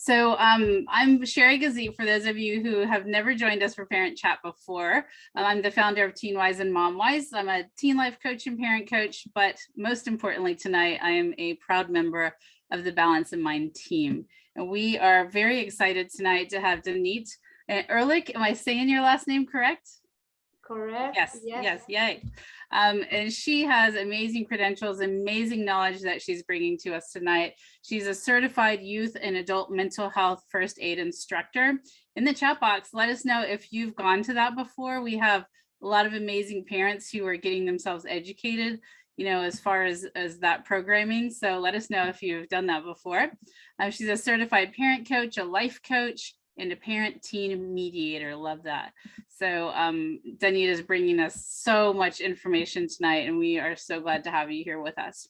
I'm Sherry Gazee, for those of you who have never joined us for Parent Chat before. I'm the founder of Teen Wise and Mom Wise. I'm a teen life coach and parent coach, but most importantly tonight, I am a proud member of the Balance in Mind team. And we are very excited tonight to have Danit Ehrlich. Am I saying your last name correct? Correct. Yes, yay. And she has amazing credentials, amazing knowledge that she's bringing to us tonight. She's a certified youth and adult mental health first aid instructor. In the chat box, let us know if you've gone to that before. We have a lot of amazing parents who are getting themselves educated, you know, as far as that programming. So let us know if you've done that before. She's a certified parent coach, a life coach, and a parent-teen mediator. Love that. So Danita is bringing us so much information tonight, and we are so glad to have you here with us.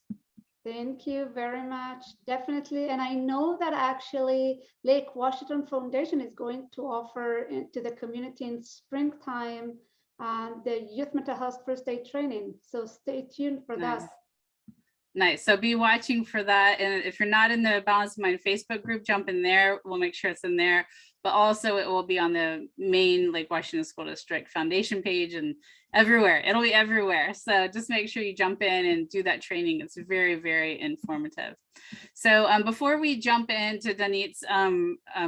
Thank you very much. Definitely. And I know that actually Lake Washington Foundation is going to offer to the community in springtime the youth mental health first aid training. So stay tuned for that. Nice. So be watching for that. And if you're not in the Balance in Mind Facebook group, jump in there. We'll make sure it's in there. But also it will be on the main Lake Washington School District Foundation page and everywhere. It'll be everywhere. So just make sure you jump in and do that training. It's very, very informative. So before we jump into Danit's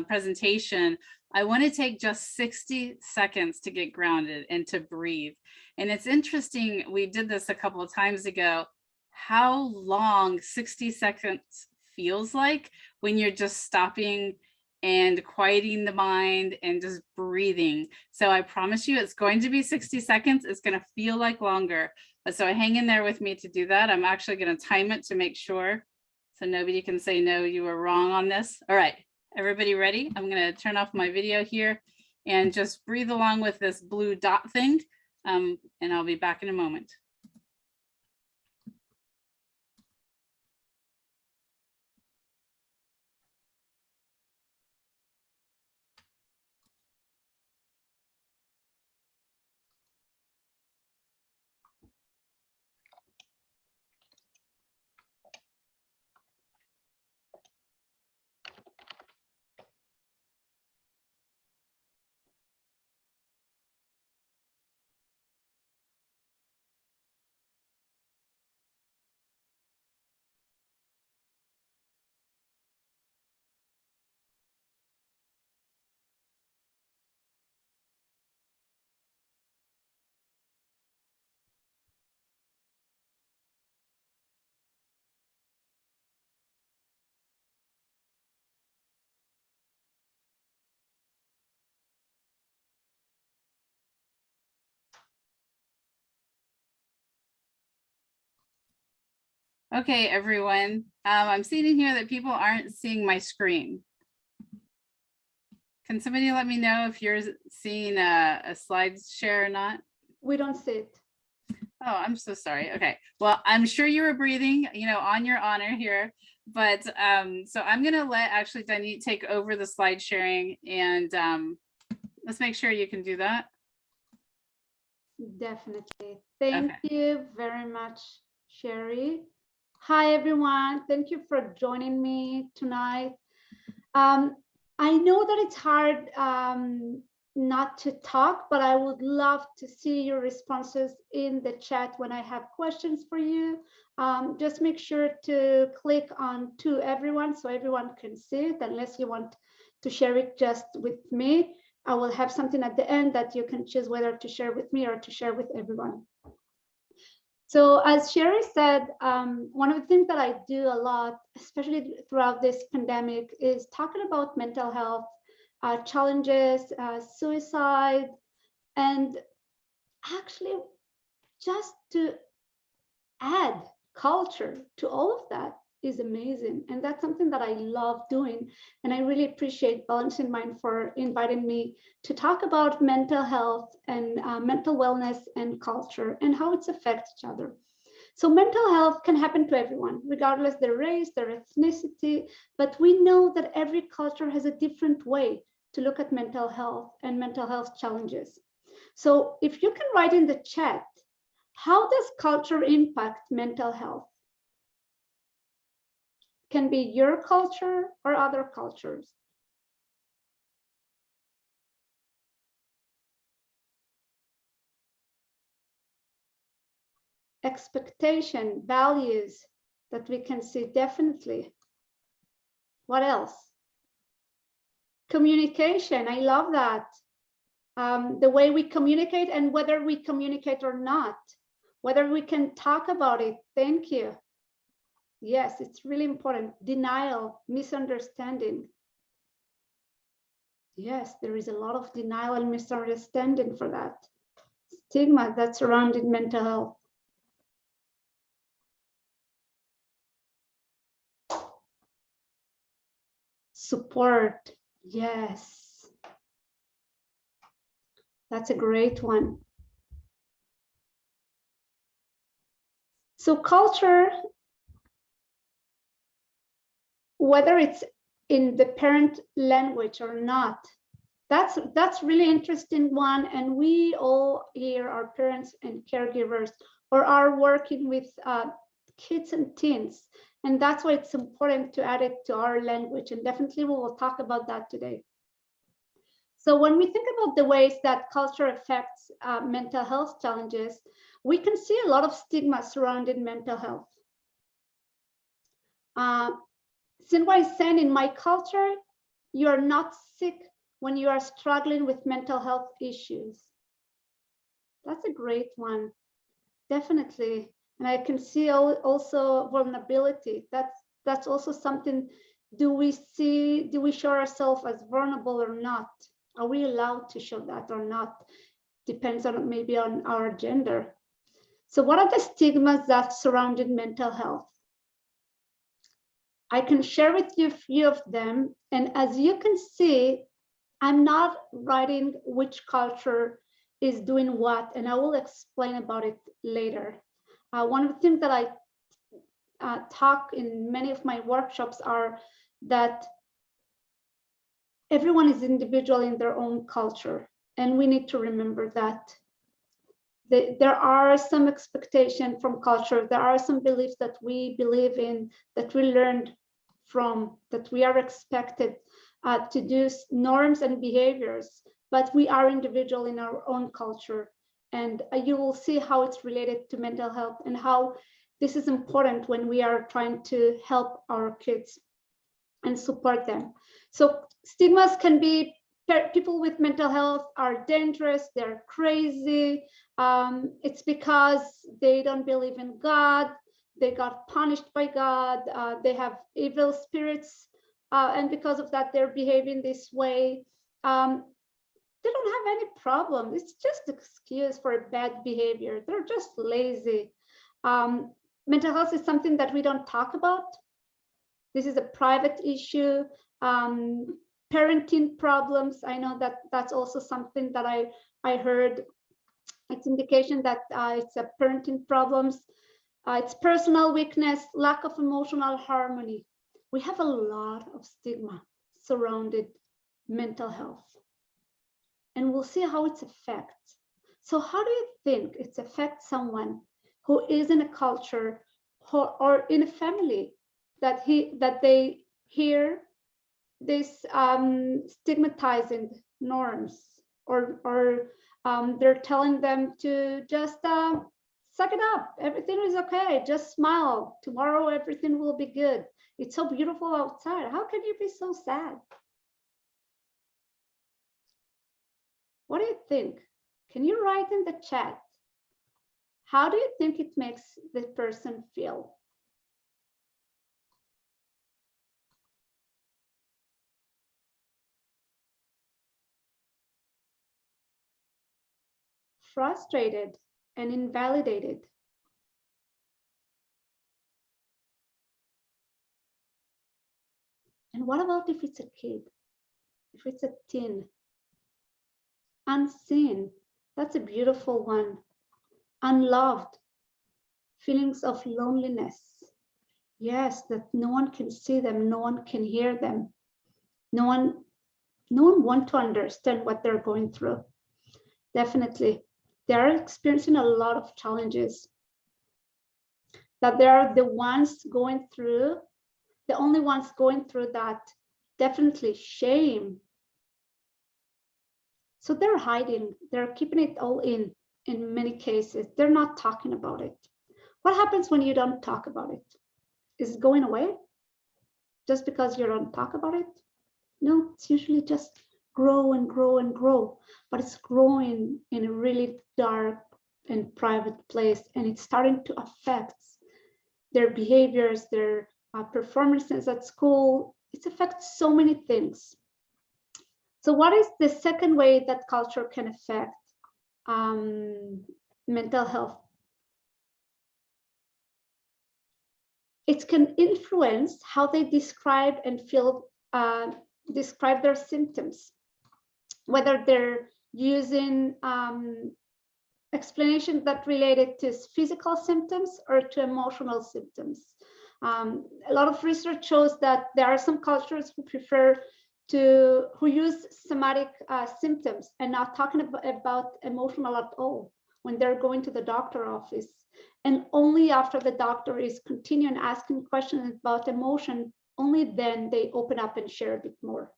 presentation, I want to take just 60 seconds to get grounded and to breathe. And it's interesting, we did this a couple of times ago, how long 60 seconds feels like when you're just stopping and quieting the mind and just breathing. So I promise you it's going to be 60 seconds. It's going to feel like longer. But so hang in there with me to do that. I'm actually going to time it to make sure so nobody can say, no, you were wrong on this. All right, everybody ready? I'm going to turn off my video here and just breathe along with this blue dot thing. And I'll be back in a moment. Okay, everyone, I'm seeing in here that people aren't seeing my screen. Can somebody let me know if you're seeing a slide share or not? We don't see it. Oh, I'm so sorry. Okay, well, I'm sure you were breathing, you know, on your honor here. But so I'm going to let actually Danit take over the slide sharing, and let's make sure you can do that. Definitely. Thank you very much, Sherry. Hi, everyone. Thank you for joining me tonight. I know that it's hard not to talk, but I would love to see your responses in the chat when I have questions for you. Just make sure to click on to everyone so everyone can see it, unless you want to share it just with me. I will have something at the end that you can choose whether to share with me or to share with everyone. So as Sherry said, one of the things that I do a lot, especially throughout this pandemic, is talking about mental health challenges, suicide, and actually just to add culture to all of that is amazing. And that's something that I love doing. And I really appreciate Balance in Mind for inviting me to talk about mental health and mental wellness and culture and how it affects each other. So mental health can happen to everyone, regardless their race, their ethnicity, but we know that every culture has a different way to look at mental health and mental health challenges. So if you can write in the chat, how does culture impact mental health? Can be your culture or other cultures. expectation, values that we can see, definitely. What else? Communication, I love that. The way we communicate and whether we communicate or not, whether we can talk about it. Thank you. Yes, it's really important. Denial, misunderstanding. Yes, there is a lot of denial and misunderstanding for that. Stigma that surrounded mental health. Support, yes. That's a great one. So culture, whether it's in the parent language or not, that's really interesting one. And we all here are parents and caregivers or are working with kids and teens. And that's why it's important to add it to our language. And definitely we will talk about that today. So when we think about the ways that culture affects mental health challenges, we can see a lot of stigma surrounding mental health. Sinwai is saying, in my culture, you are not sick when you are struggling with mental health issues. That's a great one, definitely. And I can see also vulnerability. That's also something. Do we show ourselves as vulnerable or not? Are we allowed to show that or not? Depends on maybe on our gender. So what are the stigmas that surrounded mental health? I can share with you a few of them. And as you can see, I'm not writing which culture is doing what, and I will explain about it later. One of the things that I talk in many of my workshops are that everyone is individual in their own culture, and we need to remember that. There are some expectations from culture. There are some beliefs that we believe in, that we learned from, that we are expected to do norms and behaviors, but we are individual in our own culture. And you will see how it's related to mental health and how this is important when we are trying to help our kids and support them. So stigmas can be people with mental health are dangerous, they're crazy. It's because they don't believe in God, they got punished by God, they have evil spirits, and because of that, they're behaving this way. They don't have any problem. It's just an excuse for bad behavior. They're just lazy. Mental health is something that we don't talk about. This is a private issue. Parenting problems, I know that that's also something that I heard. It's indication that it's a parenting problems. It's personal weakness, lack of emotional harmony. We have a lot of stigma surrounded mental health. And we'll see how it affects. So how do you think it affects someone who is in a culture or in a family that they hear this stigmatizing norms, or they're telling them to just suck it up, everything is okay, just smile, tomorrow everything will be good, it's so beautiful outside, how can you be so sad? What do you think? Can you write in the chat? How do you think it makes the person feel? Frustrated and invalidated. And what about if it's a kid? If it's a teen? Unseen. That's a beautiful one. Unloved. Feelings of loneliness. Yes, that no one can see them, no one can hear them. No one wants to understand what they're going through. Definitely. They are experiencing a lot of challenges. That they are the ones going through, the only ones going through that. Definitely shame. So they're hiding, they're keeping it all in many cases. They're not talking about it. What happens when you don't talk about it? Is it going away just because you don't talk about it? No, it's usually just grow and grow and grow, but it's growing in a really dark and private place, and it's starting to affect their behaviors, their performances at school. It affects so many things. So what is the second way that culture can affect mental health? It can influence how they describe and feel, describe their symptoms, whether they're using explanations that related to physical symptoms or to emotional symptoms. A lot of research shows that there are some cultures who use somatic symptoms and not talking about emotional at all when they're going to the doctor office. And only after the doctor is continuing asking questions about emotion, only then they open up and share a bit more.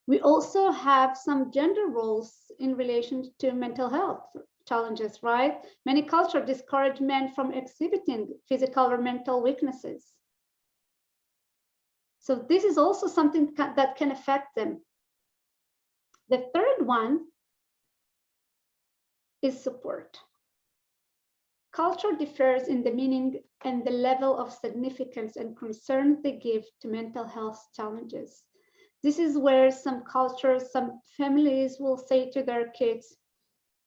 We also have some gender roles in relation to mental health challenges, right? Many cultures discourage men from exhibiting physical or mental weaknesses. So this is also something that can affect them. The third one is support. Culture differs in the meaning and the level of significance and concern they give to mental health challenges. This is where some cultures, some families will say to their kids,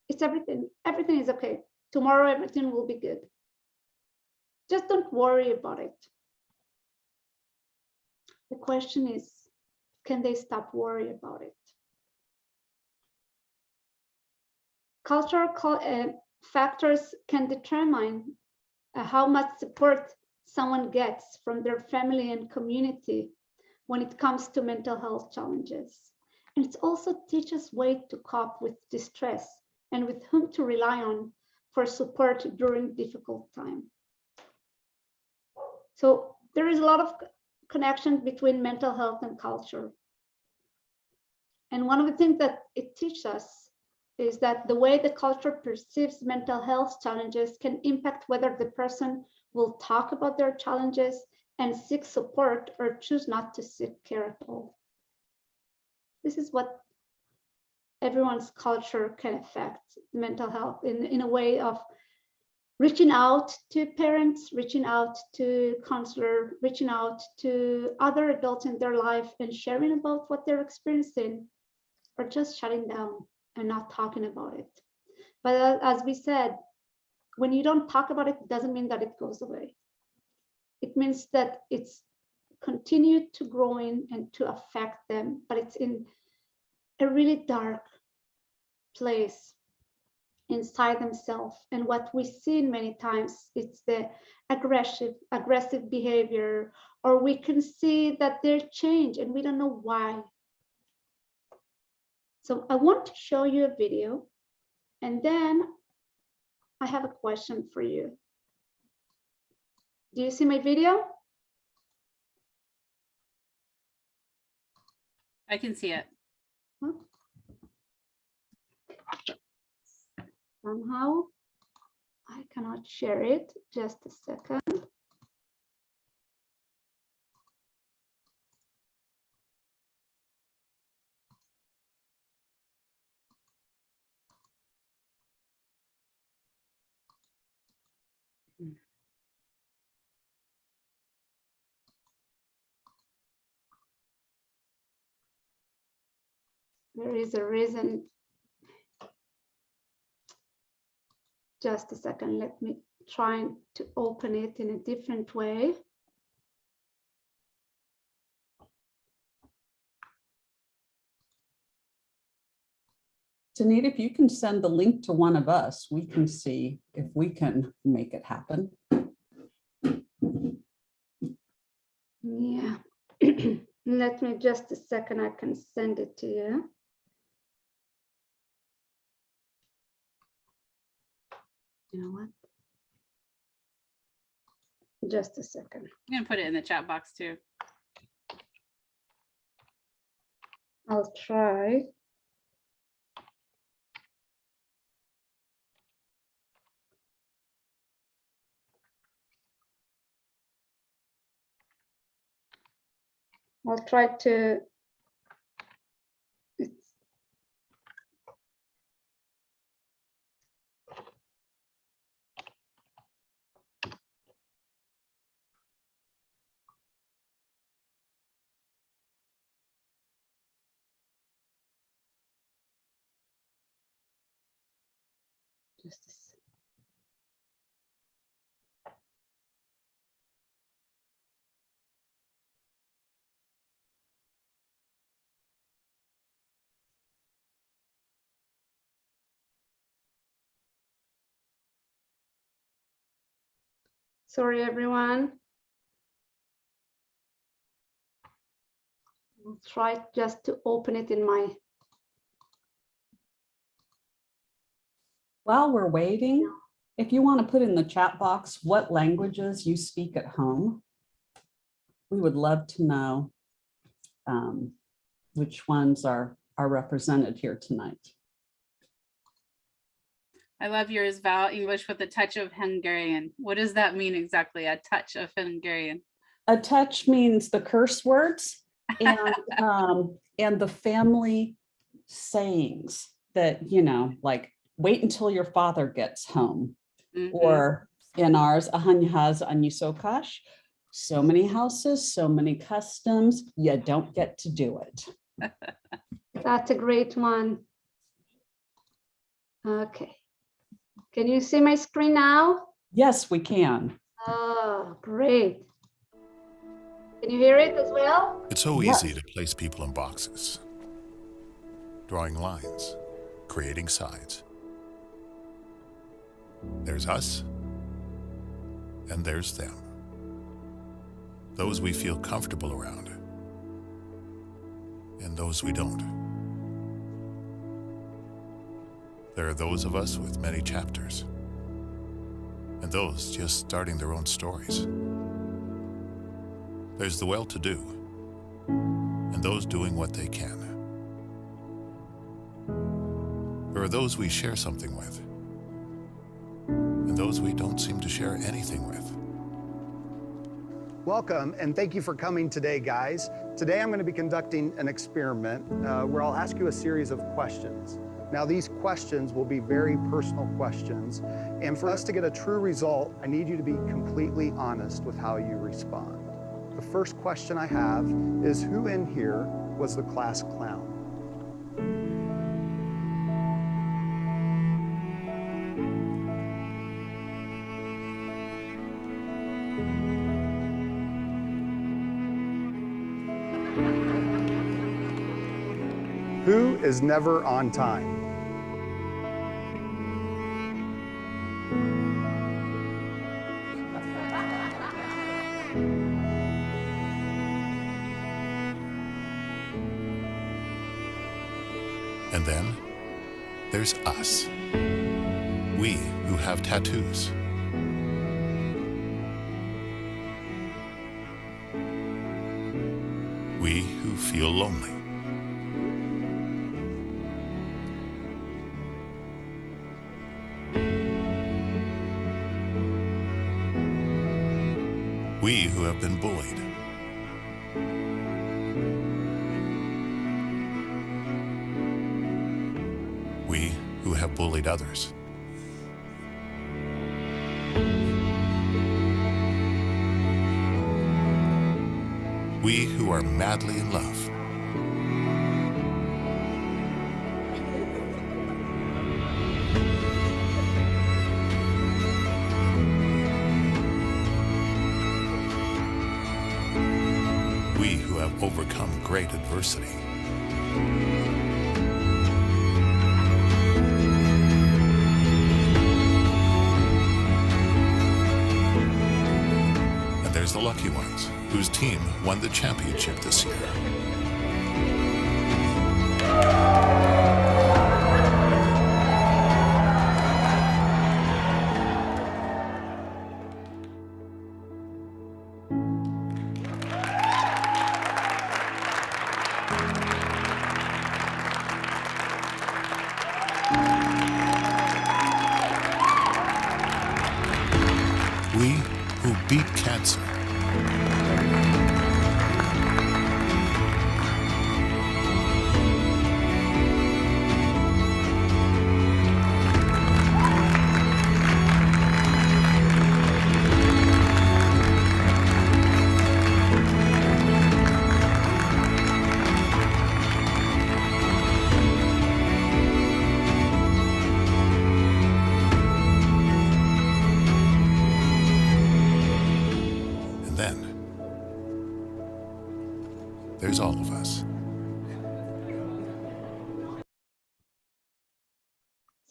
it's everything is okay. Tomorrow, everything will be good. Just don't worry about it. The question is, can they stop worrying about it? Cultural factors can determine how much support someone gets from their family and community when it comes to mental health challenges. And it also teaches ways to cope with distress and with whom to rely on for support during difficult time. So there is a lot of connection between mental health and culture. And one of the things that it teaches us is that the way the culture perceives mental health challenges can impact whether the person will talk about their challenges and seek support or choose not to seek care at all. This is what everyone's culture can affect mental health in a way of reaching out to parents, reaching out to counselor, reaching out to other adults in their life and sharing about what they're experiencing, or just shutting down and not talking about it. But as we said, when you don't talk about it, it doesn't mean that it goes away. It means that it's continued to growing and to affect them, but it's in a really dark place inside themselves. And what we see many times, it's the aggressive behavior, or we can see that they're changed and we don't know why. So I want to show you a video, and then I have a question for you. Do you see my video? I can see it. Huh? Somehow I cannot share it. Just a second. There is a reason. Just a second, let me try to open it in a different way. Tanita, if you can send the link to one of us, we can see if we can make it happen. Yeah. Let me just a second, I can send it to you. You know what? Just a second. I'm gonna put it in the chat box too. I'll try. I'll try to. Just a sec. Sorry, everyone. I'll try just to open it in my. While we're waiting, if you want to put in the chat box what languages you speak at home, we would love to know which ones are represented here tonight. I love yours, Val, English with a touch of Hungarian. What does that mean exactly? A touch of Hungarian. A touch means the curse words and the family sayings that, you know, like wait until your father gets home. Mm-hmm. Or in ours, ahanyhaz anyusokash. So many houses, so many customs, you don't get to do it. That's a great one. Okay. Can you see my screen now? Yes, we can. Oh, great. Can you hear it as well? It's so easy to place people in boxes, drawing lines, creating sides. There's us, and there's them. Those we feel comfortable around, and those we don't. There are those of us with many chapters, and those just starting their own stories. There's the well-to-do, and those doing what they can. There are those we share something with, and those we don't seem to share anything with. Welcome, and thank you for coming today, guys. Today I'm going to be conducting an experiment where I'll ask you a series of questions. Now, these questions will be very personal questions, and for us to get a true result, I need you to be completely honest with how you respond. The first question I have is, who in here was the class clown? Who is never on time? And then there's us, we who have tattoos. We who feel lonely. We who have been bullied. We who have bullied others. We who are madly in love. We who have overcome great adversity. And there's the lucky ones, whose team won the championship this year. We who beat cancer.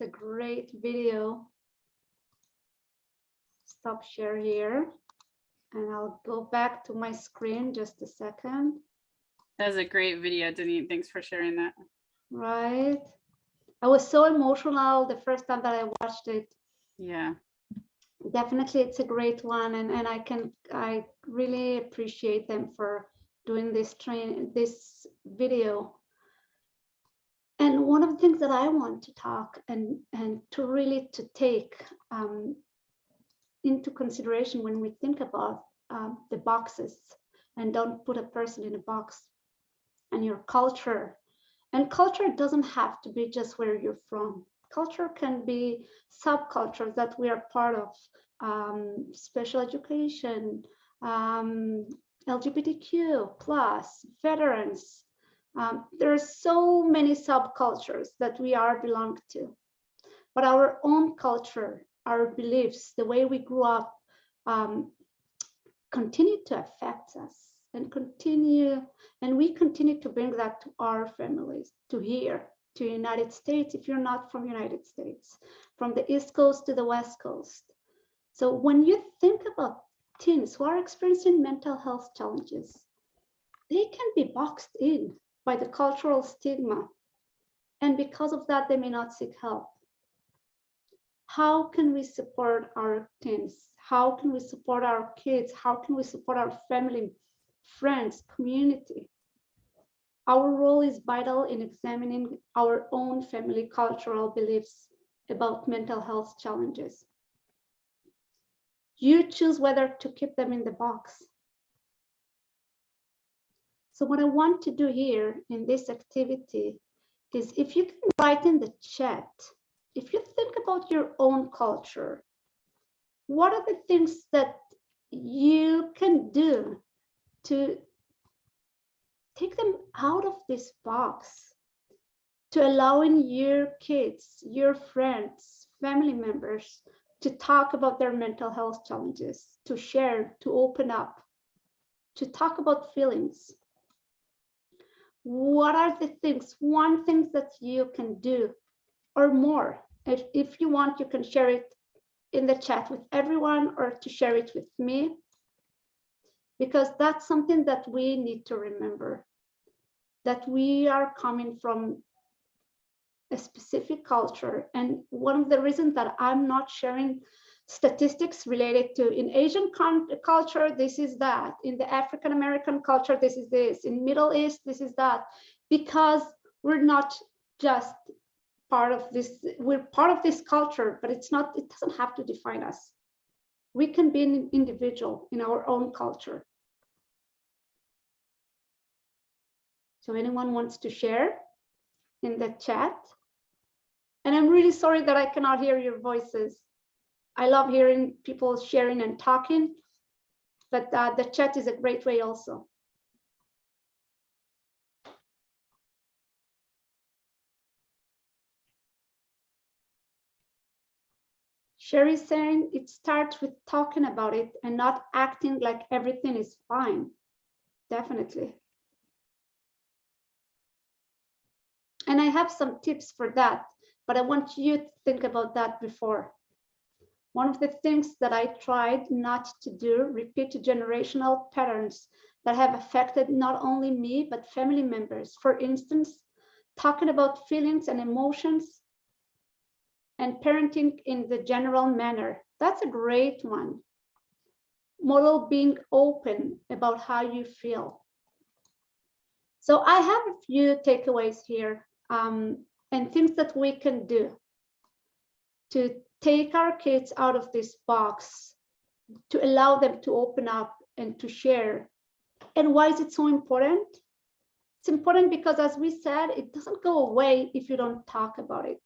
It's a great video. Stop share here. And I'll go back to my screen just a second. That was a great video, Denise. Thanks for sharing that. Right. I was so emotional the first time that I watched it. Yeah. Definitely, it's a great one, and I really appreciate them for doing this video. And one of the things that I want to talk and to really to take into consideration when we think about the boxes, and don't put a person in a box, and your culture. And culture doesn't have to be just where you're from. Culture can be subcultures that we are part of, special education, LGBTQ plus, veterans. There are so many subcultures that we are belong to. But our own culture, our beliefs, the way we grew up, continue to affect us, and we continue to bring that to our families, to here, to the United States, if you're not from United States, from the East Coast to the West Coast. So when you think about teens who are experiencing mental health challenges, they can be boxed in by the cultural stigma. And because of that, they may not seek help. How can we support our teens? How can we support our kids? How can we support our family, friends, community? Our role is vital in examining our own family cultural beliefs about mental health challenges. You choose whether to keep them in the box. So what I want to do here in this activity is, if you can write in the chat, if you think about your own culture, what are the things that you can do to take them out of this box, to allowing your kids, your friends, family members to talk about their mental health challenges, to share, to open up, to talk about feelings? What are the things, one thing that you can do, or more? If you want, you can share it in the chat with everyone, or to share it with me, because that's something that we need to remember, that we are coming from a specific culture. And one of the reasons that I'm not sharing statistics related to, in Asian culture, this is that, in the African American culture, this is this, in Middle East, this is that, because we're not just part of this, we're part of this culture, but it doesn't have to define us. We can be an individual in our own culture. So anyone wants to share in the chat? And I'm really sorry that I cannot hear your voices. I love hearing people sharing and talking, but the chat is a great way also. Sherry's saying it starts with talking about it and not acting like everything is fine. Definitely. And I have some tips for that, but I want you to think about that before. One of the things that I tried not to do, repeat generational patterns that have affected not only me, but family members. For instance, talking about feelings and emotions and parenting in the general manner. That's a great one. Model being open about how you feel. So I have a few takeaways here, and things that we can do to take our kids out of this box, to allow them to open up and to share. And why is it so important? It's important because, as we said, it doesn't go away if you don't talk about it.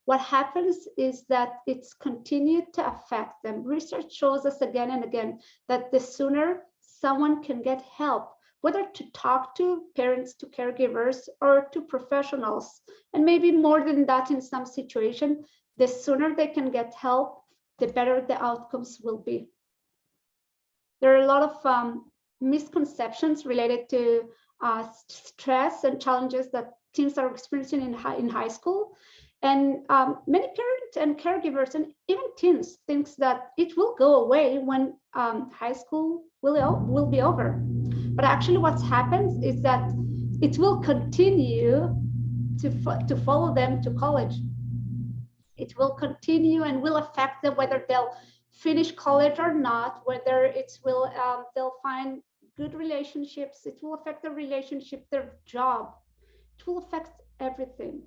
What happens is that it's continued to affect them. Research shows us again and again that the sooner someone can get help, whether to talk to parents, to caregivers, or to professionals, and maybe more than that in some situation, the sooner they can get help, the better the outcomes will be. There are a lot of misconceptions related to stress and challenges that teens are experiencing in high school. And many parents and caregivers and even teens thinks that it will go away when high school will be over. But actually what happens is that it will continue to follow them to college. It will continue and will affect them whether they'll finish college or not, whether it will they'll find good relationships. It will affect their relationship, their job. It will affect everything.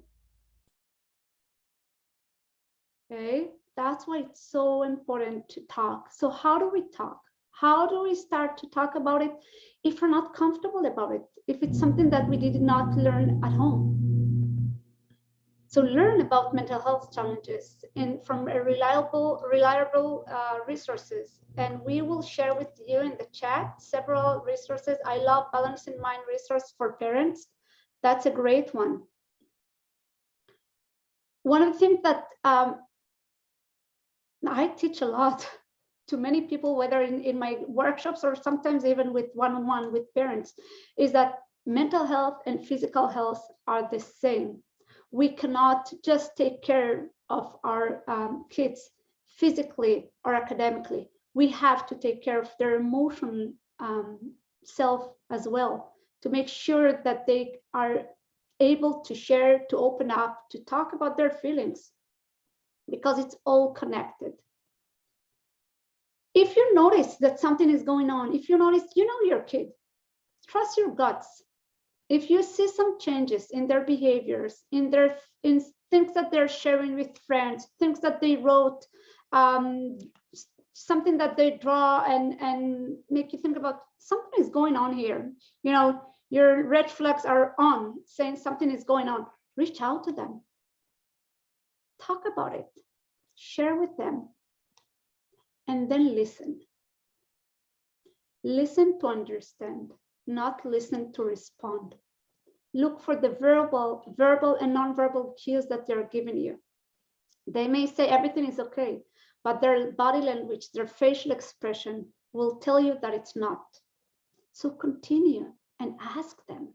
Okay, that's why it's so important to talk. So how do we talk? How do we start to talk about it if we're not comfortable about it? If it's something that we did not learn at home? So learn about mental health challenges from reliable resources. And we will share with you in the chat several resources. I love Balancing Mind resource for parents. That's a great one. One of the things that I teach a lot to many people, whether in my workshops or sometimes even with one-on-one with parents, is that mental health and physical health are the same. We cannot just take care of our kids physically or academically. We have to take care of their emotional self as well, to make sure that they are able to share, to open up, to talk about their feelings, because it's all connected. If you notice that something is going on, if you notice, you know your kid, trust your guts. If you see some changes in their behaviors, in things that they're sharing with friends, things that they wrote, something that they draw and make you think about something is going on here. You know, your red flags are on, saying something is going on. Reach out to them. Talk about it. Share with them. And then listen. Listen to understand, not listen to respond. Look for the verbal and nonverbal cues that they're giving you. They may say everything is okay, but their body language, their facial expression will tell you that it's not. So continue and ask them.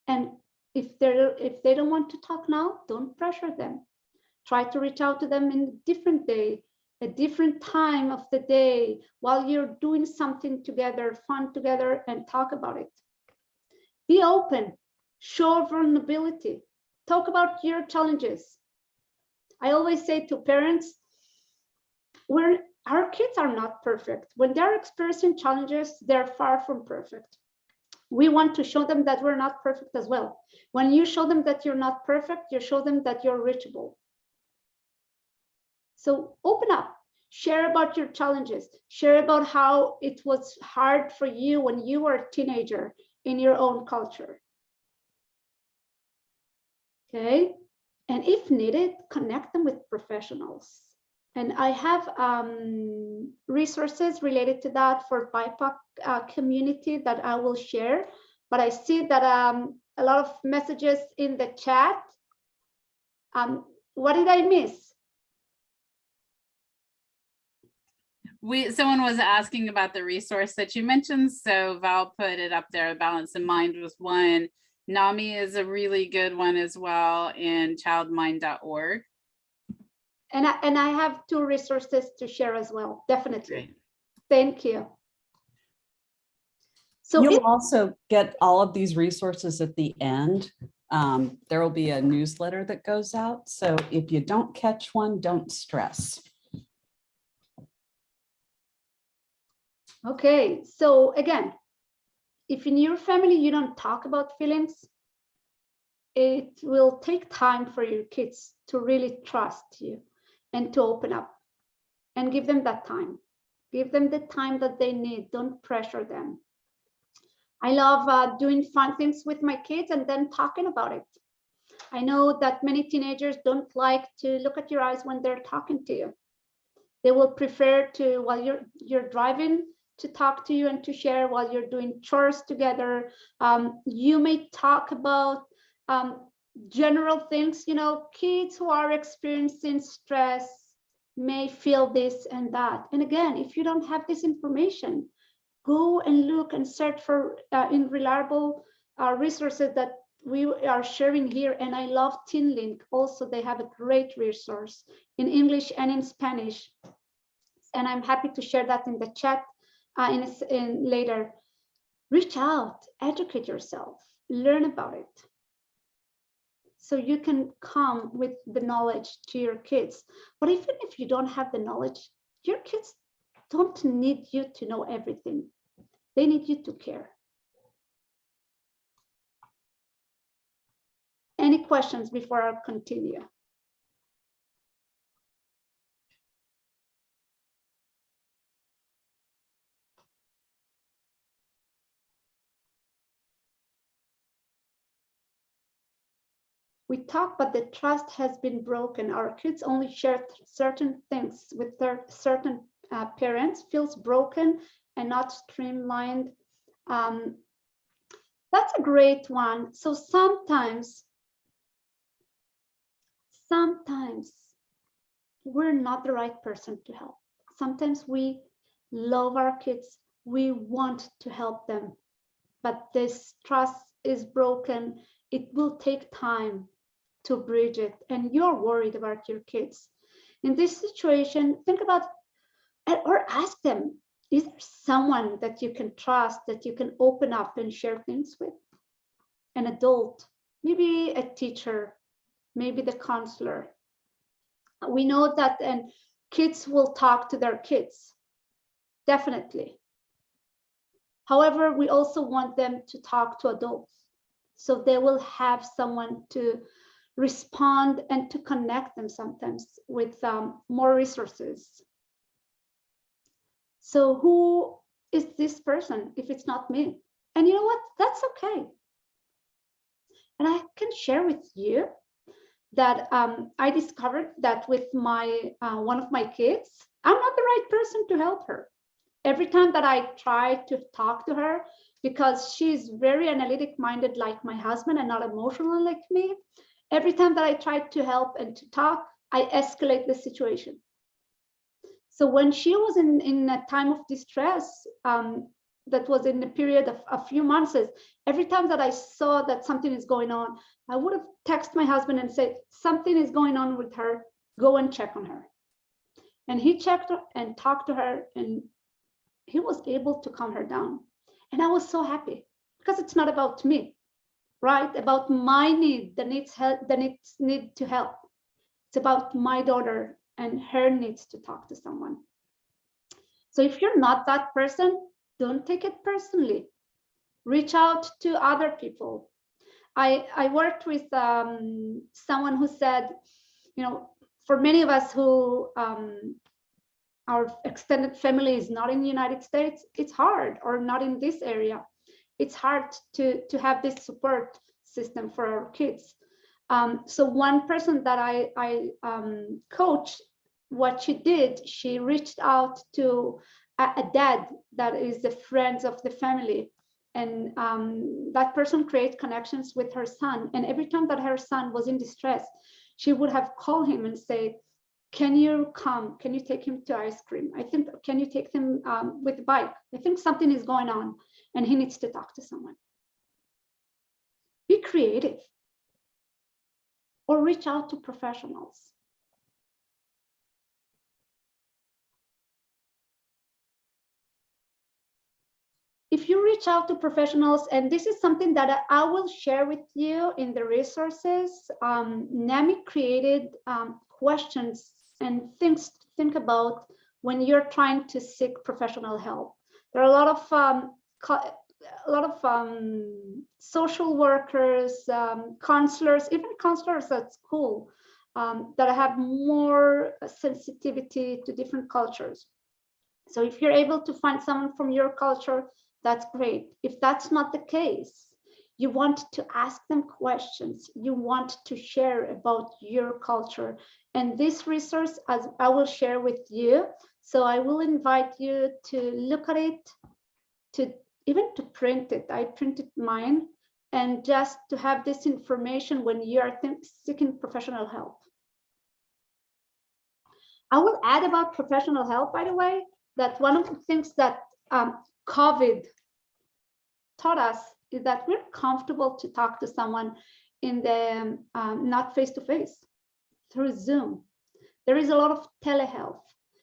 And if they don't want to talk now, don't pressure them. Try to reach out to them in a different day, a different time of the day, while you're doing something together, fun together, and talk about it. Be open, show vulnerability, talk about your challenges. I always say to parents, our kids are not perfect. When they're experiencing challenges, they're far from perfect. We want to show them that we're not perfect as well. When you show them that you're not perfect, you show them that you're reachable. So open up, share about your challenges, share about how it was hard for you when you were a teenager in your own culture. Okay, and if needed, connect them with professionals. And I have resources related to that for BIPOC community that I will share. But I see that a lot of messages in the chat. What did I miss? Someone was asking about the resource that you mentioned. So Val put it up there. Balancing Mind was one. NAMI is a really good one as well, and childmind.org. And I have 2 resources to share as well, definitely. Great. Thank you. So you'll also get all of these resources at the end. There will be a newsletter that goes out. So if you don't catch one, don't stress. Okay, so again, if in your family you don't talk about feelings, it will take time for your kids to really trust you and to open up, and give them that time. Give them the time that they need. Don't pressure them. I love doing fun things with my kids and then talking about it. I know that many teenagers don't like to look at your eyes when they're talking to you. They will prefer to, while you're driving, to talk to you and to share while you're doing chores together. You may talk about general things, you know, kids who are experiencing stress may feel this and that. And again, if you don't have this information, go and look and search for in reliable resources that we are sharing here, and I love TeenLink. Also, they have a great resource in English and in Spanish, and I'm happy to share that in the chat in later. Reach out, educate yourself, learn about it, so you can come with the knowledge to your kids. But even if you don't have the knowledge, your kids don't need you to know everything. They need you to care. Any questions before I continue? We talk, but the trust has been broken. Our kids only share certain things with their certain parents, feels broken and not streamlined. That's a great one. So sometimes we're not the right person to help. Sometimes we love our kids, we want to help them, but this trust is broken. It will take time to bridge it, and you're worried about your kids. In this situation, think about or ask them, is there someone that you can trust, that you can open up and share things with? An adult, maybe a teacher, maybe the counselor. We know that, and kids will talk to their kids, definitely. However, we also want them to talk to adults, so they will have someone to respond and to connect them sometimes with more resources. So who is this person if it's not me? And you know what? That's okay. And I can share with you that I discovered that with my one of my kids, I'm not the right person to help her. Every time that I try to talk to her, because she's very analytic minded like my husband and not emotional like me, every time that I try to help and to talk, I escalate the situation. So when she was in a time of distress, that was in a period of a few months, every time that I saw that something is going on, I would have texted my husband and said, something is going on with her, go and check on her. And he checked her and talked to her, and he was able to calm her down. And I was so happy, because it's not about me, right? About my need, the needs need to help. It's about my daughter and her needs to talk to someone. So if you're not that person, don't take it personally. Reach out to other people. I worked with someone who said, you know, for many of us who our extended family is not in the United States, it's hard, or not in this area. It's hard to have this support system for our kids. So one person that I coached, what she did, she reached out to a dad that is the friends of the family. And that person created connections with her son. And every time that her son was in distress, she would have called him and say, can you come? Can you take him to ice cream? I think, can you take him with the bike? I think something is going on and he needs to talk to someone. Be creative, or reach out to professionals. If you reach out to professionals, and this is something that I will share with you in the resources, NAMI created questions and things to think about when you're trying to seek professional help. There are a lot of social workers, counselors, even counselors at school that have more sensitivity to different cultures. So if you're able to find someone from your culture, that's great. If that's not the case, you want to ask them questions, you want to share about your culture. And this resource, as I will share with you, so I will invite you to look at it, to even to print it. I printed mine, and just to have this information when you are seeking professional help. I will add about professional help, by the way, that one of the things that COVID taught us is that we're comfortable to talk to someone in the not face-to-face, through Zoom. There is a lot of telehealth.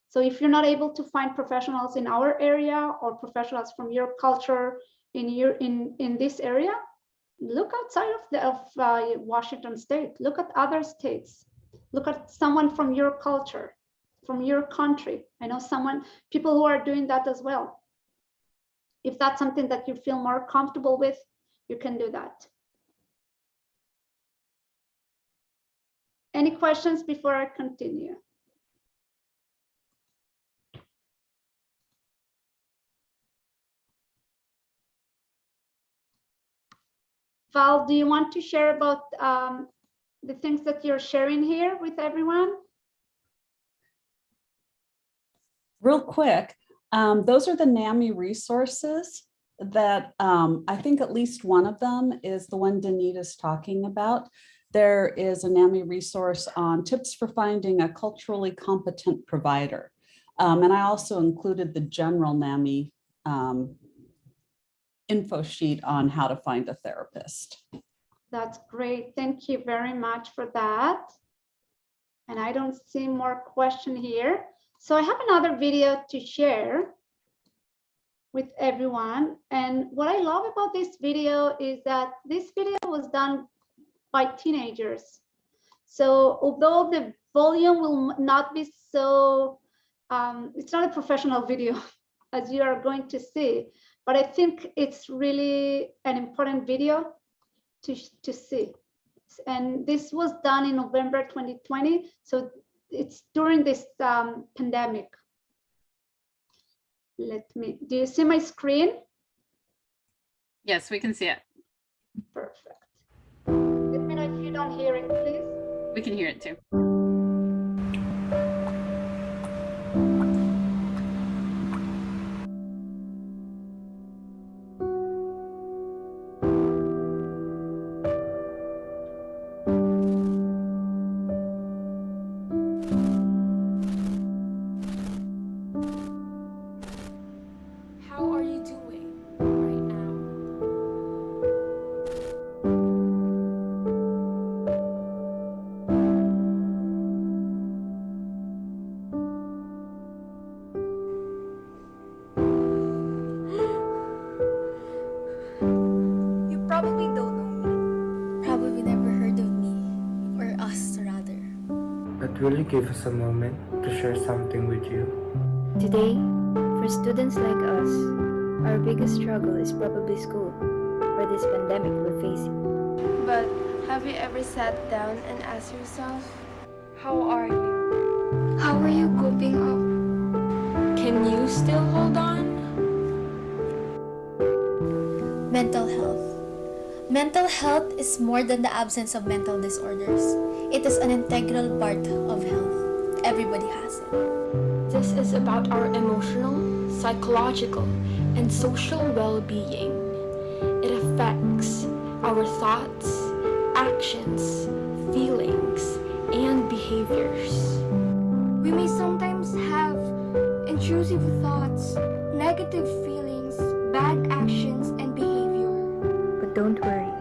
So if you're not able to find professionals in our area or professionals from your culture in this area, look outside of Washington State. Look at other states. Look at someone from your culture, from your country. I know people who are doing that as well. If that's something that you feel more comfortable with, you can do that. Any questions before I continue? Val, do you want to share about the things that you're sharing here with everyone? Real quick, those are the NAMI resources that I think at least one of them is the one Danita's talking about. There is a NAMI resource on tips for finding a culturally competent provider. And I also included the general NAMI info sheet on how to find a therapist. That's great. Thank you very much for that. And I don't see more question here. So I have another video to share with everyone. And what I love about this video is that this video was done by teenagers. So although the volume will not be so, it's not a professional video as you are going to see, but I think it's really an important video to see. And this was done in November 2020. So it's during this pandemic. Do you see my screen? Yes, we can see it. Perfect. Let me know if you don't hear it, please. We can hear it too. How are you doing right now? You probably don't know me. Probably never heard of me, or us rather. But will you give us a moment to share something with you? Today, for students like us, our biggest struggle is probably school, or this pandemic we're facing. But have you ever sat down and asked yourself, how are you? How are you coping up? Can you still hold on? Mental health. Mental health is more than the absence of mental disorders. It is an integral part of health. Everybody has it. This is about our emotional, psychological, and social well-being. It affects our thoughts, actions, feelings, and behaviors. We may sometimes have intrusive thoughts, negative feelings, bad actions, and behavior. But don't worry,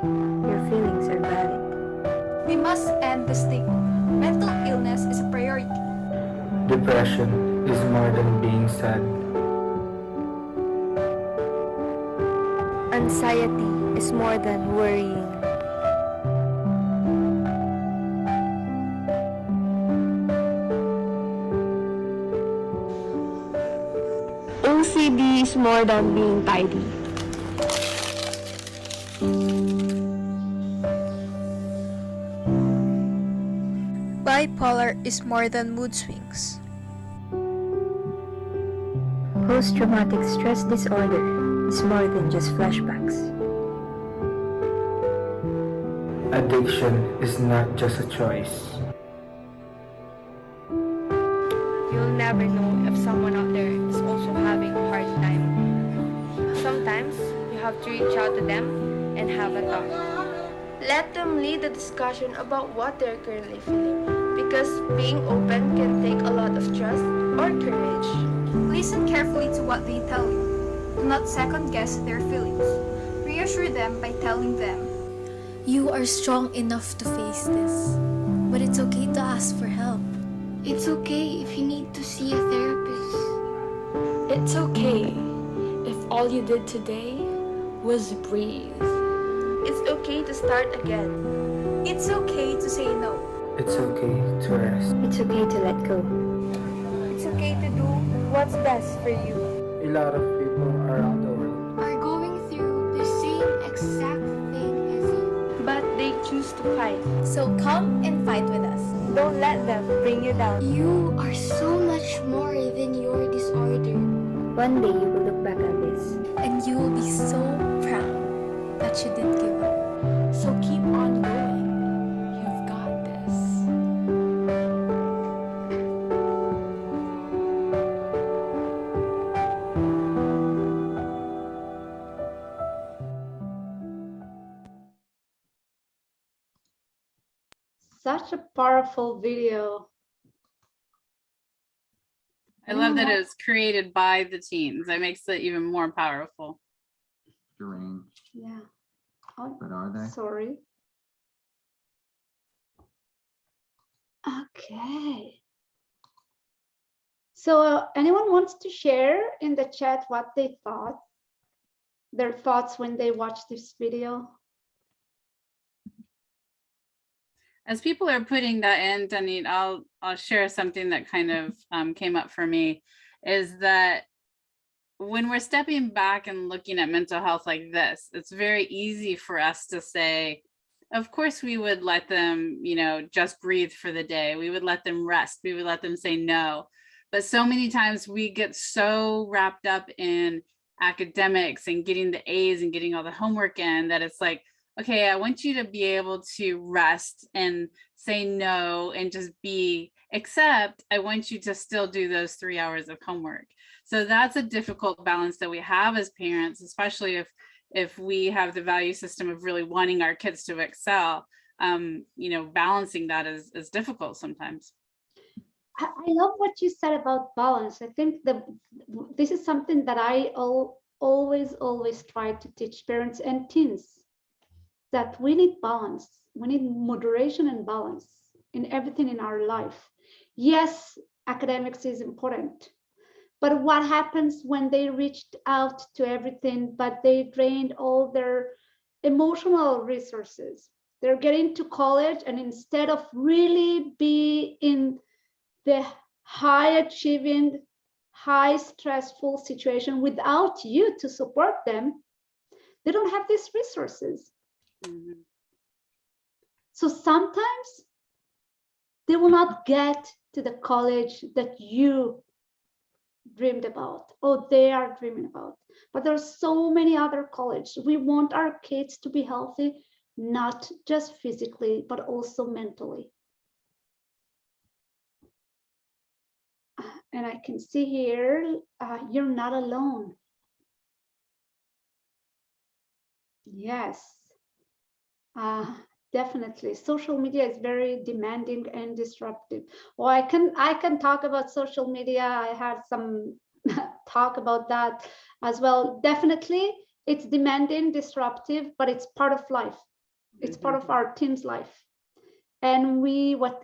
your feelings are valid. We must end the stigma. Mental illness is a priority. Depression is more than being sad. Anxiety is more than worrying. OCD is more than being tidy. Bipolar is more than mood swings. Post-traumatic stress disorder is more than just flashbacks. Addiction is not just a choice. You'll never know if someone out there is also having a hard time. Sometimes you have to reach out to them and have a talk. Let them lead the discussion about what they're currently feeling, because being open can take a lot of trust or courage. Listen carefully to what they tell you. Do not second guess their feelings. reassure them by telling them, You are strong enough to face this, but it's okay to ask for help. it's okay if you need to see a therapist. It's okay if all you did today was breathe. It's okay to start again. It's okay to say no. It's okay to rest. It's okay to let go. It's okay to do what's best for you. A lot of people around the world Are going through the same exact thing as you. But they choose to fight. So come and fight with us. Don't let them bring you down. You are so much more than your disorder. One day you will look back on this. And you will be so proud that you didn't give up. So keep on going. You've got this. Such a powerful video. I love that it was created by the teens. That makes it even more powerful. Deranged, Yeah. Oh, but are they? sorry. Okay. So anyone wants to share in the chat what they thought, their thoughts when they watched this video? As people are putting that in, Danit, I'll share something that kind of came up for me, is that when we're stepping back and looking at mental health like this, it's very easy for us to say, of course we would let them, you know, just breathe for the day. We would let them rest. We would let them say no. But so many times we get so wrapped up in academics and getting the A's and getting all the homework in that it's like, okay, I want you to be able to rest and say no and just be, except I want you to still do those 3 hours of homework. So that's a difficult balance that we have as parents, especially if we have the value system of really wanting our kids to excel. You know, balancing that is difficult sometimes. I love what you said about balance. I think this is something that I always try to teach parents and teens, that we need balance. We need moderation and balance in everything in our life. Yes, academics is important, but what happens when they reached out to everything, but they drained all their emotional resources? They're getting to college, and instead of really be in the high achieving, high stressful situation without you to support them, they don't have these resources. Mm-hmm. So sometimes they will not get to the college that you dreamed about, or they are dreaming about. But there are so many other colleges. We want our kids to be healthy, not just physically, but also mentally. And I can see here, you're not alone. Yes, definitely. Social media is very demanding and disruptive. Well, I can talk about social media. I had some talk about that as well. Definitely, it's demanding, disruptive, but it's part of life. It's part of our team's life. And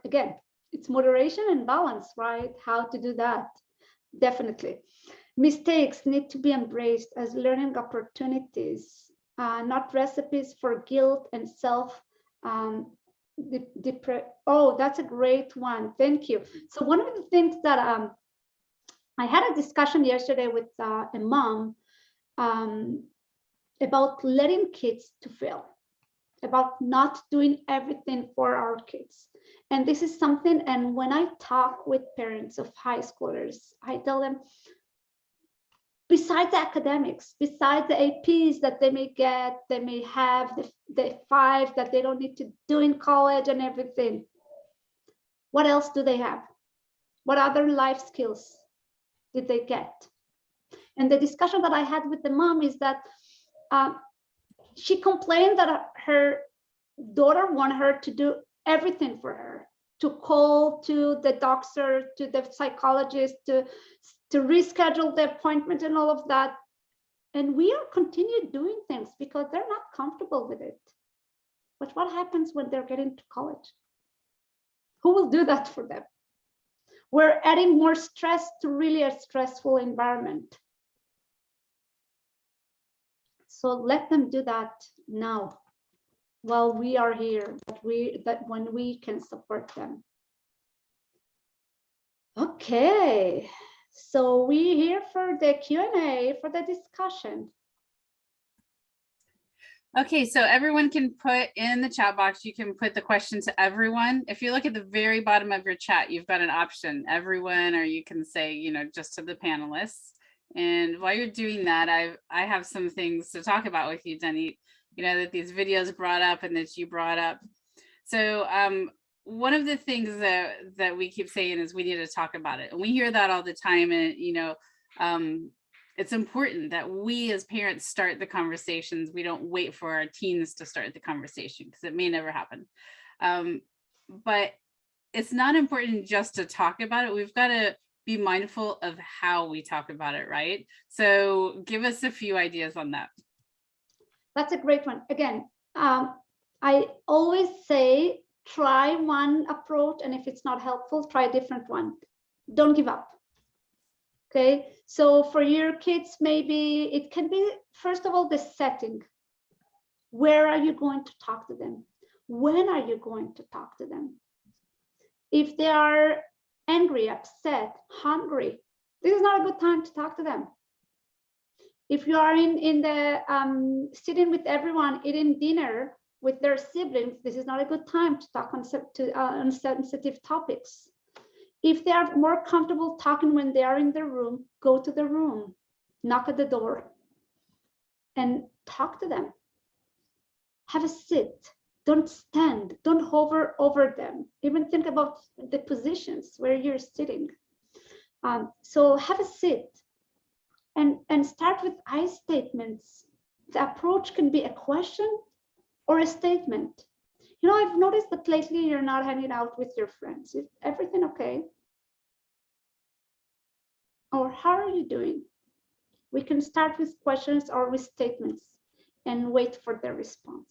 again, it's moderation and balance, right? How to do that. Definitely. Mistakes need to be embraced as learning opportunities, not recipes for guilt and self. Oh, that's a great one. Thank you. So one of the things that I had a discussion yesterday with a mom about letting kids to fail, about not doing everything for our kids. And this is something, and when I talk with parents of high schoolers, I tell them, besides the academics, besides the APs that they may get, they may have the 5 that they don't need to do in college and everything, what else do they have? What other life skills did they get? And the discussion that I had with the mom is that she complained that her daughter wanted her to do everything for her, to call to the doctor, to the psychologist, to reschedule the appointment and all of that. And we are continue doing things because they're not comfortable with it. But what happens when they're getting to college? Who will do that for them? We're adding more stress to really a stressful environment. So let them do that now while we are here, that when we can support them. Okay, so we're here for the Q&A, for the discussion. Okay, so everyone can put in the chat box, you can put the question to everyone. If you look at the very bottom of your chat, you've got an option, everyone, or you can say, you know, just to the panelists. And while you're doing that, I have some things to talk about with you, Denny, you know, that these videos brought up and that you brought up. So one of the things that we keep saying is we need to talk about it. And we hear that all the time. And, you know, it's important that we as parents start the conversations. We don't wait for our teens to start the conversation because it may never happen. But it's not important just to talk about it. We've got to be mindful of how we talk about it, right? So give us a few ideas on that. That's a great one. Again, I always say, try one approach, and if it's not helpful, try a different one. Don't give up. Okay, so for your kids, maybe it can be, first of all, the setting. Where are you going to talk to them? When are you going to talk to them? If they are angry, upset, hungry, this is not a good time to talk to them. If you are in the sitting with everyone eating dinner with their siblings, this is not a good time to talk on sensitive topics. If they are more comfortable talking when they are in the room, go to the room, knock at the door, and talk to them. Have a sit. Don't stand. Don't hover over them. Even think about the positions where you're sitting. So have a sit and start with I statements. The approach can be a question or a statement. You know, I've noticed that lately you're not hanging out with your friends. Is everything okay? Or how are you doing? We can start with questions or with statements and wait for their response.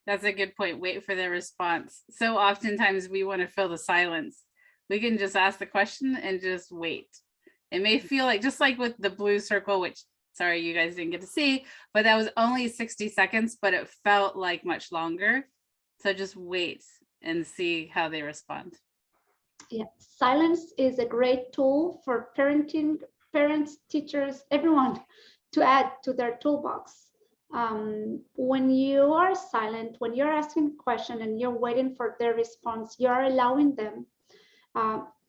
That's a good point. Wait for their response. So oftentimes we want to fill the silence. We can just ask the question and just wait. It may feel like, just like with the blue circle, which, sorry, you guys didn't get to see, but that was only 60 seconds, but it felt like much longer. So just wait and see how they respond. Yeah, silence is a great tool for parenting, parents, teachers, everyone to add to their toolbox. When you are silent, when you're asking a question and you're waiting for their response, you are allowing them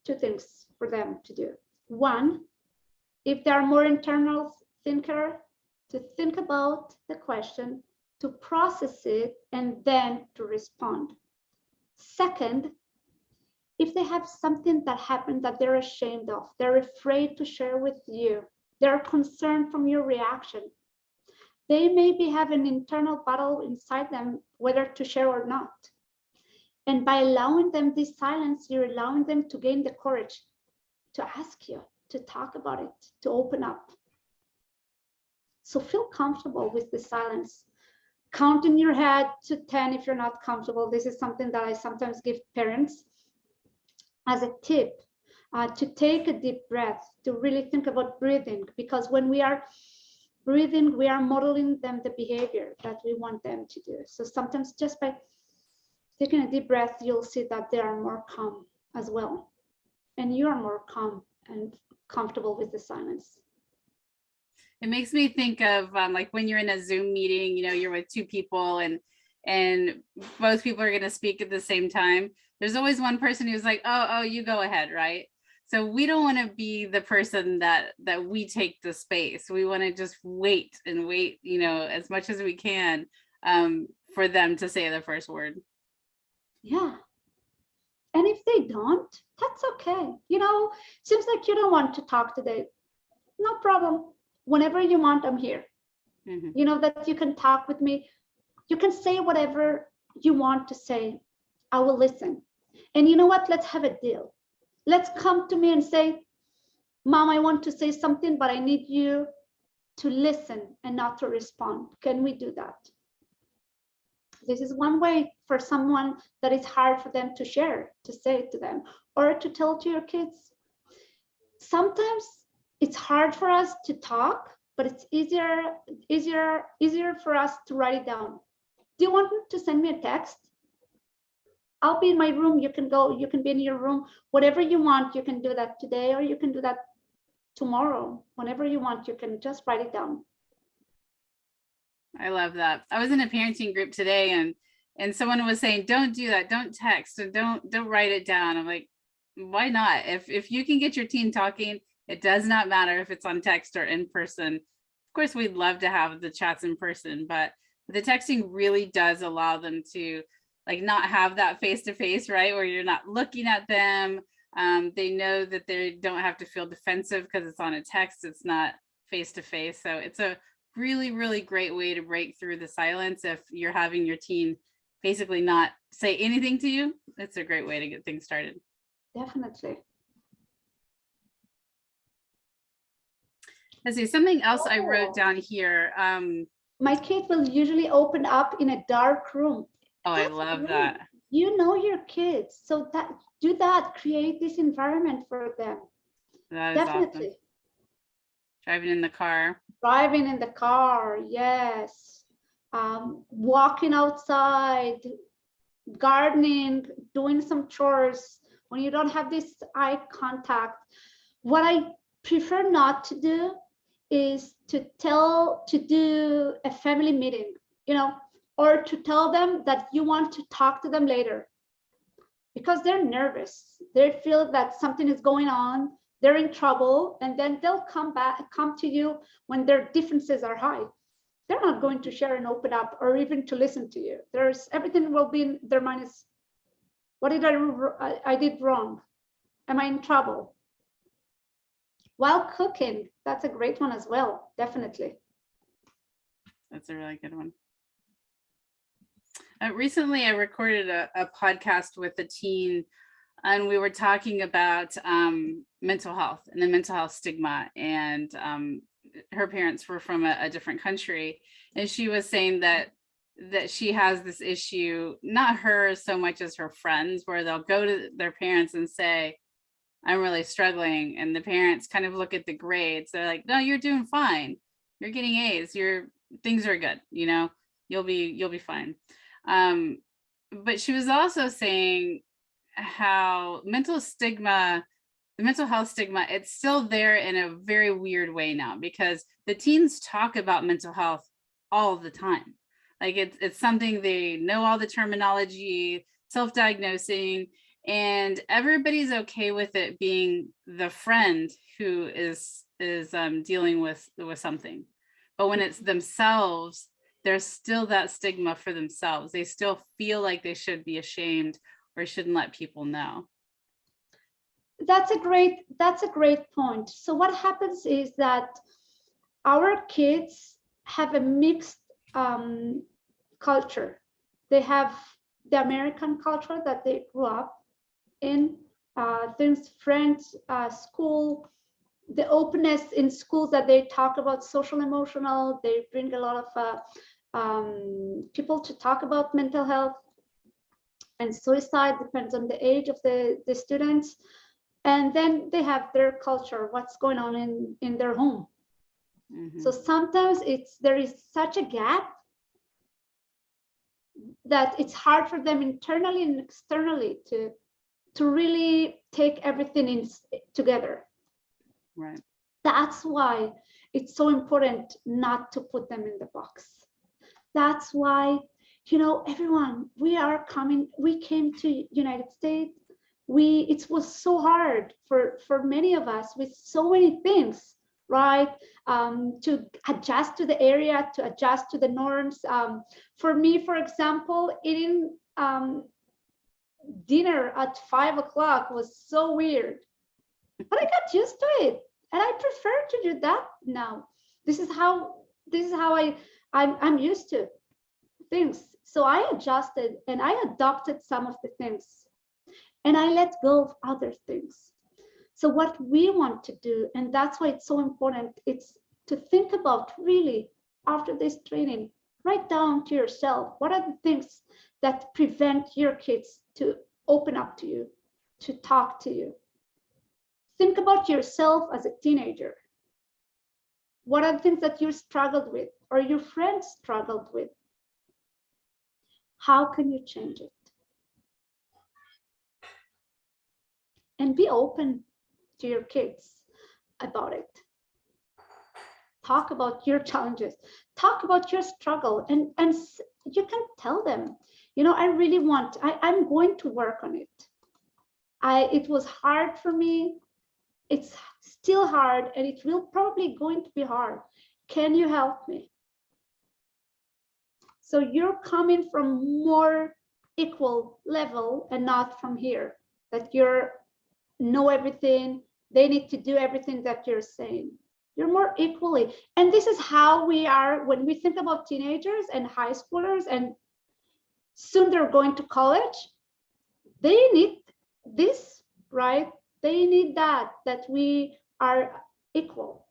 two things for them to do. One, if they are more internal thinker, to think about the question, to process it, and then to respond. Second, if they have something that happened that they're ashamed of, they're afraid to share with you, they're concerned from your reaction, they maybe have an internal battle inside them whether to share or not. And by allowing them this silence, you're allowing them to gain the courage to ask you, to talk about it, to open up. So feel comfortable with the silence. Count in your head to 10 if you're not comfortable. This is something that I sometimes give parents as a tip, to take a deep breath, to really think about breathing, because when we are breathing, we are modeling them the behavior that we want them to do. So sometimes just by taking a deep breath, you'll see that they are more calm as well. And you are more calm and comfortable with the silence. It makes me think of like when you're in a Zoom meeting, you know, you're with two people and both people are going to speak at the same time. There's always one person who's like, oh, you go ahead, right? So we don't want to be the person that we take the space. We want to just wait and wait, you know, as much as we can for them to say the first word. Yeah. And if they don't, that's okay. You know, seems like you don't want to talk today. No problem. Whenever you want, I'm here. Mm-hmm. You know that you can talk with me. You can say whatever you want to say. I will listen. And you know what? Let's have a deal. Let's come to me and say, Mom, I want to say something, but I need you to listen and not to respond. Can we do that? This is one way for someone that it's hard for them to share, to say it to them, or to tell to your kids. Sometimes it's hard for us to talk, but it's easier for us to write it down. Do you want to send me a text? I'll be in my room. You can go, you can be in your room. Whatever you want, you can do that today, or you can do that tomorrow. Whenever you want, you can just write it down. I love that. I was in a parenting group today, and someone was saying, don't do that, don't text, and don't write it down. I'm like, why not? If you can get your teen talking, it does not matter if it's on text or in person. Of course, we'd love to have the chats in person, but the texting really does allow them to like not have that face-to-face, right? Where you're not looking at them. They know that they don't have to feel defensive because it's on a text, it's not face-to-face. So it's a really, really great way to break through the silence. If you're having your teen basically not say anything to you, it's a great way to get things started. Definitely. Let's see, something else I wrote down here. My kid will usually open up in a dark room. Oh, I love that. You know your kids, so that do that, create this environment for them. That is Definitely. awesome. Driving in the car. Driving in the car, yes. Walking outside, gardening, doing some chores. When you don't have this eye contact, what I prefer not to do is to do a family meeting, you know, or to tell them that you want to talk to them later, because they're nervous. They feel that something is going on, they're in trouble, and then they'll come to you when their differences are high. They're not going to share and open up or even to listen to you. Everything will be in their mind is, what did I did wrong? Am I in trouble? While cooking, that's a great one as well, definitely. That's a really good one. Recently, I recorded a podcast with a teen, and we were talking about mental health and the mental health stigma. And her parents were from a different country, and she was saying that she has this issue, not her so much as her friends, where they'll go to their parents and say, I'm really struggling, and the parents kind of look at the grades. They're like, no, you're doing fine, you're getting A's, things are good, you know, you'll be fine. But she was also saying how the mental health stigma, it's still there in a very weird way now, because the teens talk about mental health all the time. Like it's something, they know all the terminology, self-diagnosing, and everybody's okay with it being the friend who is dealing with something. But when it's themselves, there's still that stigma for themselves. They still feel like they should be ashamed or shouldn't let people know. That's a great point. So what happens is that our kids have a mixed culture. They have the American culture that they grew up in, things, friends, school, the openness in schools that they talk about social emotional. They bring a lot of people to talk about mental health and suicide, depends on the age of the students. And then they have their culture, what's going on in their home. Mm-hmm. So sometimes there is such a gap that it's hard for them internally and externally to really take everything together. Right. That's why it's so important not to put them in the box. That's why, you know, everyone, we came to United States. It was so hard for many of us with so many things, right? To adjust to the area, to adjust to the norms. For me, for example, eating dinner at 5 o'clock was so weird, but I got used to it, and I prefer to do that now. This is how I'm used to things. So I adjusted and I adopted some of the things, and I let go of other things. So what we want to do, and that's why it's so important, it's to think about really after this training, write down to yourself, what are the things that prevent your kids to open up to you, to talk to you? Think about yourself as a teenager. What are the things that you struggled with or your friends struggled with? How can you change it? And be open to your kids about it. Talk about your challenges, talk about your struggle, and you can tell them, you know, I really want, I'm going to work on it. It was hard for me. It's still hard, and it will probably going to be hard. Can you help me? So you're coming from more equal level and not from here, that you're know everything, they need to do everything that you're saying. You're more equally. And this is how we are when we think about teenagers and high schoolers, and soon they're going to college. They need this, right? They need that we are equal.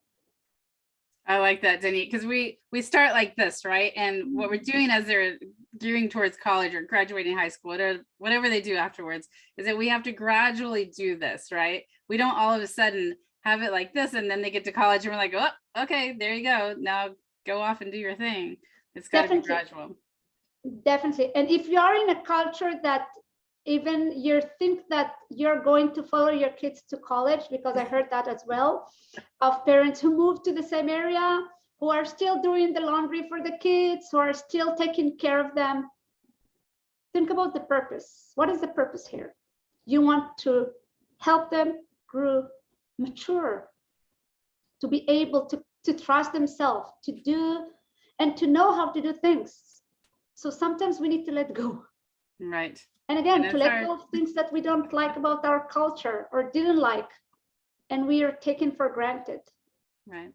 I like that, Denny, because we start like this, right? And what we're doing as they're gearing towards college or graduating high school, whatever they do afterwards, is that we have to gradually do this, right? We don't all of a sudden have it like this and then they get to college and we're like, oh, okay, there you go. Now go off and do your thing. It's got to be gradual. Definitely. And if you are in a culture that even you think that you're going to follow your kids to college, because I heard that as well, of parents who move to the same area, who are still doing the laundry for the kids, who are still taking care of them. Think about the purpose. What is the purpose here? You want to help them grow, mature, to be able to trust themselves, to do and to know how to do things. So sometimes we need to let go. Right. And again, to let go of things that we don't like about our culture or didn't like, and we are taken for granted. Right.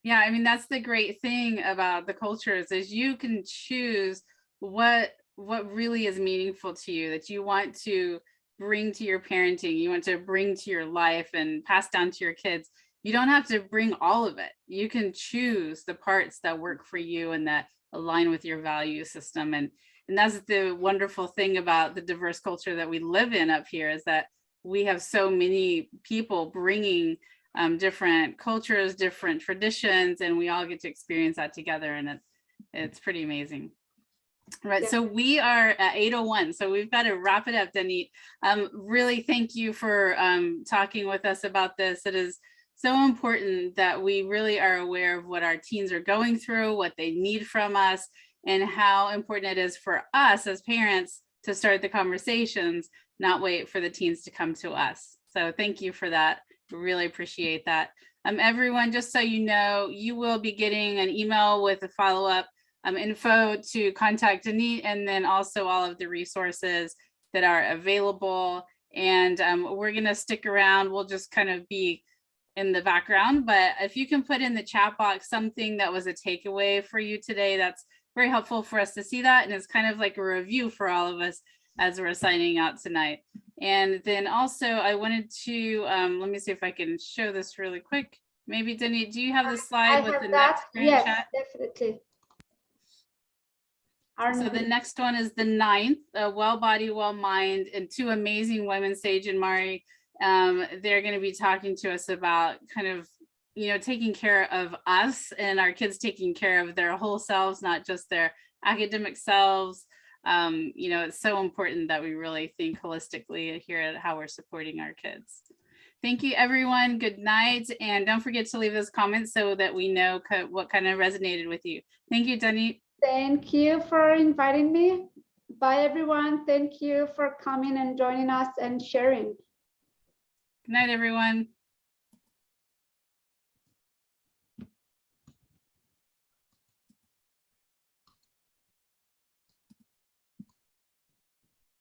Yeah, I mean, that's the great thing about the cultures is you can choose what really is meaningful to you, that you want to bring to your parenting, you want to bring to your life and pass down to your kids. You don't have to bring all of it. You can choose the parts that work for you and that align with your value system. And that's the wonderful thing about the diverse culture that we live in up here, is that we have so many people bringing different cultures, different traditions, and we all get to experience that together. And it's pretty amazing. Right, so we are at 8:01, so we've got to wrap it up, Danit. Really thank you for talking with us about this. It is so important that we really are aware of what our teens are going through, what they need from us, and how important it is for us as parents to start the conversations, not wait for the teens to come to us. So thank you for that. Really appreciate that. Everyone, just so you know, you will be getting an email with a follow-up info to contact Danit, and then also all of the resources that are available. And we're going to stick around. We'll just kind of be in the background, but if you can put in the chat box something that was a takeaway for you today, that's very helpful for us to see that. And it's kind of like a review for all of us as we're signing out tonight. And then also I wanted to, let me see if I can show this really quick. Maybe Danit, do you have the slide with the next screen yes, chat? Definitely. So the next one is the 9th, Well Body, Well Mind, and two amazing women, Sage and Mari. They're going to be talking to us about kind of, you know, taking care of us and our kids taking care of their whole selves, not just their academic selves. You know, it's so important that we really think holistically here at how we're supporting our kids. Thank you, everyone. Good night. And don't forget to leave those comments so that we know what kind of resonated with you. Thank you, Danit. Thank you for inviting me. Bye, everyone. Thank you for coming and joining us and sharing. Good night, everyone.